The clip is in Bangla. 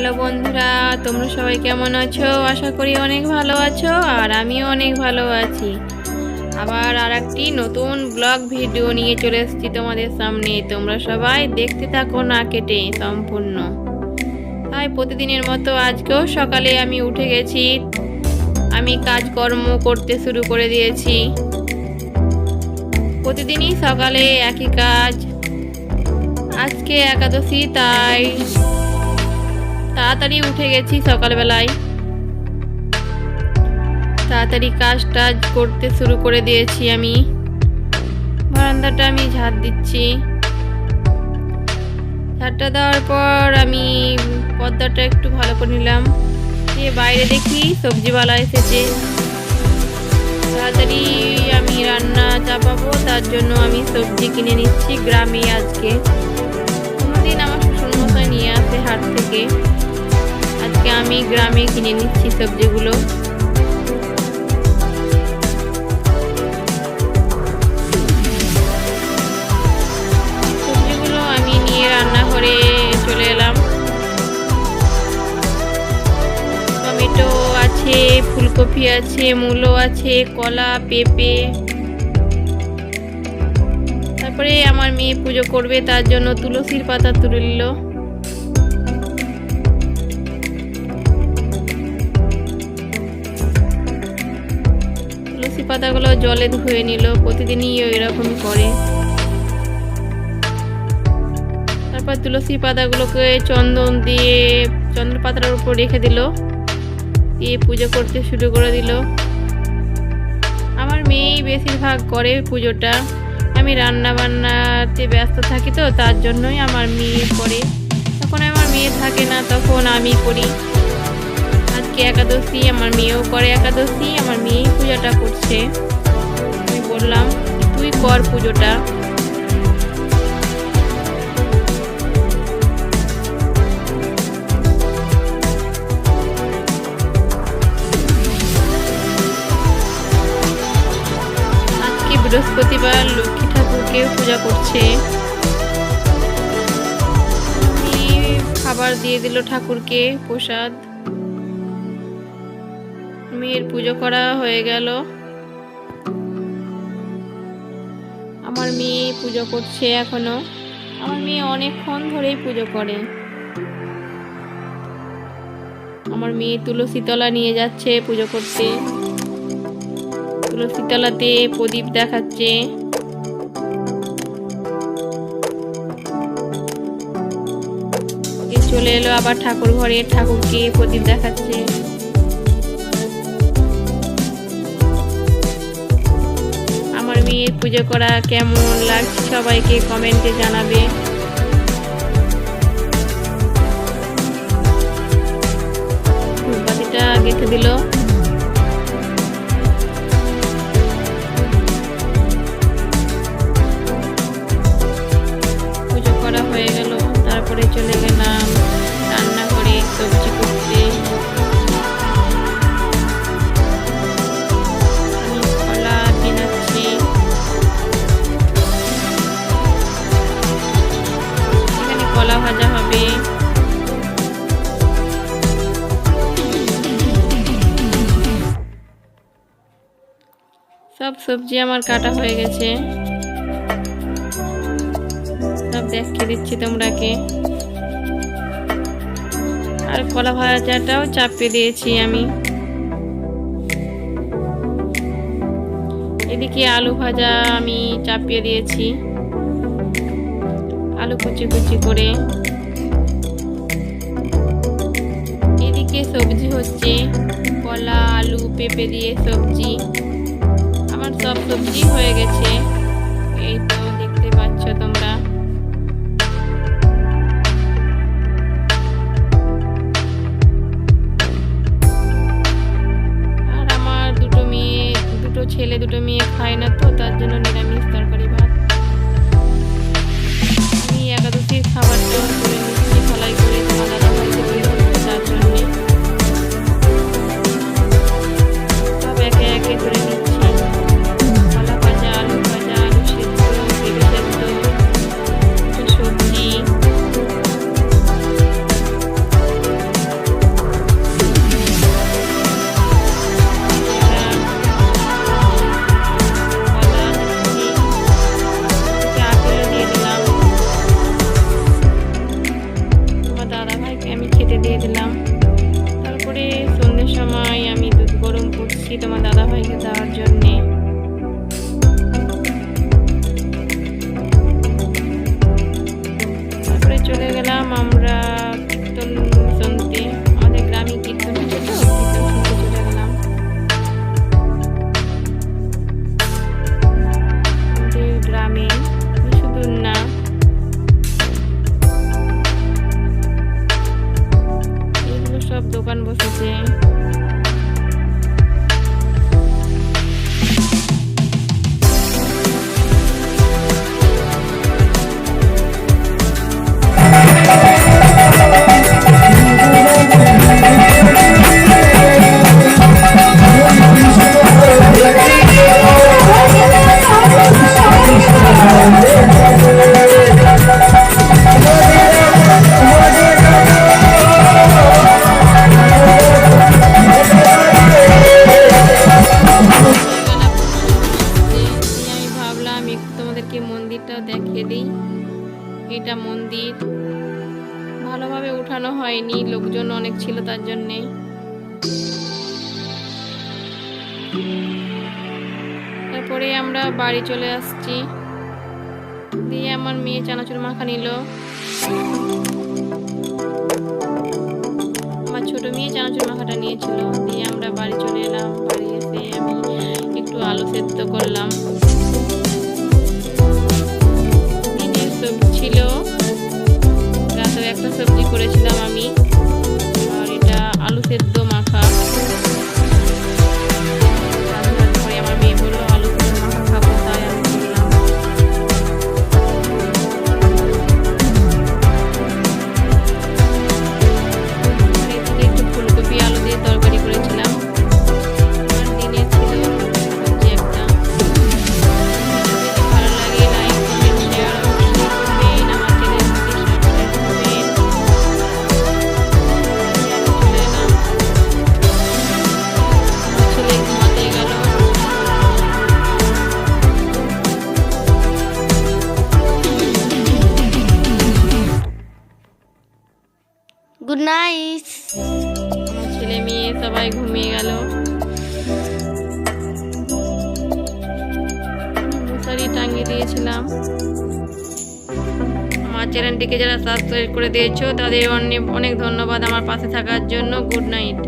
হ্যালো বন্ধুরা, তোমরা সবাই কেমন আছো? আশা করি অনেক ভালো আছো, আর আমিও অনেক ভালো আছি। আবার আরেকটি নতুন ব্লগ ভিডিও নিয়ে চলে এসেছি তোমাদের সামনে। তোমরা সবাই দেখতে থাকো না কেটে সম্পূর্ণ। তাই প্রতিদিনের মতো আজকেও সকালে আমি উঠে গেছি, আমি কাজকর্ম করতে শুরু করে দিয়েছি। প্রতিদিনই সকালে একই কাজ। আজকে একাদশী, তাই তাড়াতাড়ি উঠে গেছি। সকালবেলায় তাড়াতাড়ি কাজ টাজ করতে শুরু করে দিয়েছি। আমি বারান্দাটা আমি ঝাড় দিচ্ছি। ঝাড়টা দেওয়ার পর আমি পর্দাটা একটু ভালো করে নিলাম। দিয়ে বাইরে দেখি সবজিওয়ালা এসেছে। তাড়াতাড়ি আমি রান্না চাপাবো, তার জন্য আমি সবজি কিনে নিচ্ছি গ্রামে। আজকে কোনোদিন আমার শ্বশুরমশাই নিয়ে আসে হাট থেকে, আজকে আমি গ্রামে কিনে নিচ্ছি সবজিগুলো। সবজিগুলো আমি নিয়ে রান্নাঘরে চলে এলাম। টমেটো আছে, ফুলকপি আছে, মূলো আছে, কলা, পেঁপে। তারপরে আমার মেয়ে পুজো করবে, তার জন্য তুলসীর পাতা তুলে নিল। তুলসী পাতাগুলো জলে ধুয়ে নিল, প্রতিদিনই এরকম করে। তারপর তুলসী পাতাগুলোকে চন্দন দিয়ে চন্দন পাতার উপর রেখে দিল, দিয়ে পুজো করতে শুরু করে দিল। আমার মেয়েই বেশিরভাগ করে পুজোটা। আমি রান্না বান্নাতে ব্যস্ত থাকি, তো তার জন্যই আমার মেয়ে করে। তখন আমার মেয়ে থাকে না, তখন আমি করি। আজকে একাদশী, আমার মেয়েও করে একাদশী। আমার মেয়েই পূজাটা করছে। আমি বললাম তুই কর পুজোটা। আজকে বৃহস্পতিবার, লক্ষ্মী ঠাকুরকে পূজা করছে। খাবার দিয়ে দিল ঠাকুরকে, প্রসাদ। মেয়ের পুজো করা হয়ে গেল। আমার মেয়ে পুজো করছে এখনো। আমার মেয়ে অনেকক্ষণ ধরেই পুজো করে। আমার মেয়ে তুলসী তলা নিয়ে যাচ্ছে পুজো করতে। তুলসী তলাতে প্রদীপ দেখাচ্ছে। চলে এলো আবার ঠাকুর ঘরে, ঠাকুরকে প্রদীপ দেখাচ্ছে। আমার মেয়ের পুজো করা কেমন লাগছে সবাইকে কমেন্টে জানাবে। ধূপবাতিটা গেঁথে দিল। পুজো করা হয়ে গেল, তারপরে চলে গেলাম রান্নাঘরে সবজি করতে। আমি কলা বানাচ্ছি। এখানে কলা ভাজা হবে। সব সবজি আমার কাটা হয়ে গেছে, সব দেখিয়ে দিচ্ছি তোমরাকে। আর কলা ভাজাটাও চাপিয়ে দিয়েছি আমি। এদিকে আলু ভাজা আমি চাপিয়ে দিয়েছি, আলু কুচি কুচি করে। এদিকে সবজি হচ্ছে, কলা, আলু, পেঁপে দিয়ে সবজি। আমার সব সবজি হয়ে গেছে, এই তো দেখতে পাচ্ছ তোমরা। ছেলে দুটো মেয়ে খায় না, তো তার জন্য নিরামিষ তরকারি ভাত। আমি একাদশীর খাবারটা করে নিচ্ছি ফলাই করে, দাদা ভাইকে করে দিচ্ছি, তার জন্যে সব একে একে করে নিচ্ছি। কলা ভাজা, আলু ভাজা, আলু সেদ্ধ, পেঁপে সেদ্ধ, সবজি। এসেছি তোমার দাদাভাইকে দেওয়ার জন্যে। তারপরে চলে গেলাম আমরা কীর্তন শুনতে। আমাদের গ্রামে কীর্তন হচ্ছে, তো কীর্তন শুনতে চলে গেলাম। আমাদের গ্রামে বেশি দূর না, এগুলো সব দোকান বসেছে। তোমাদেরকে মন্দিরটা দেখিয়ে দিই। এটা মন্দির, ভালোভাবে উঠানো হয়নি, লোকজন অনেক ছিল তার জন্যে। তারপরে আমরা বাড়ি চলে আসছি। দিয়ে আমার মেয়ে চানাচুর মাখা নিল, আমার ছোট মেয়ে চানাচুর মাখাটা নিয়েছিল। দিয়ে আমরা বাড়ি চলে এলাম। বাড়ি এসে আমি একটু আলু সেদ্ধ করলাম। ছিল রাতে একটা সবজি করেছিলাম আমি, আর এটা আলু সেদ্ধ মাখা। পরে আমার মেয়ে বললো আলু সেদ্ধ মাখা খাবো, তাই আমি করলাম। একটু ফুলকপি আলু দিয়ে তরকারি করেছিলাম। আর দিনে ছিল সবজি একটা। ভালো লাগে, like comment share good night. আমার ছেলে মেয়ে সবাই ঘুমিয়ে গেল। মশারি টাঙিয়ে দিয়েছিলাম। আমার চ্যানেলটিকে যারা সাবস্ক্রাইব করে দিয়েছো তাদের অনেক অনেক ধন্যবাদ আমার পাশে থাকার জন্য। Good night.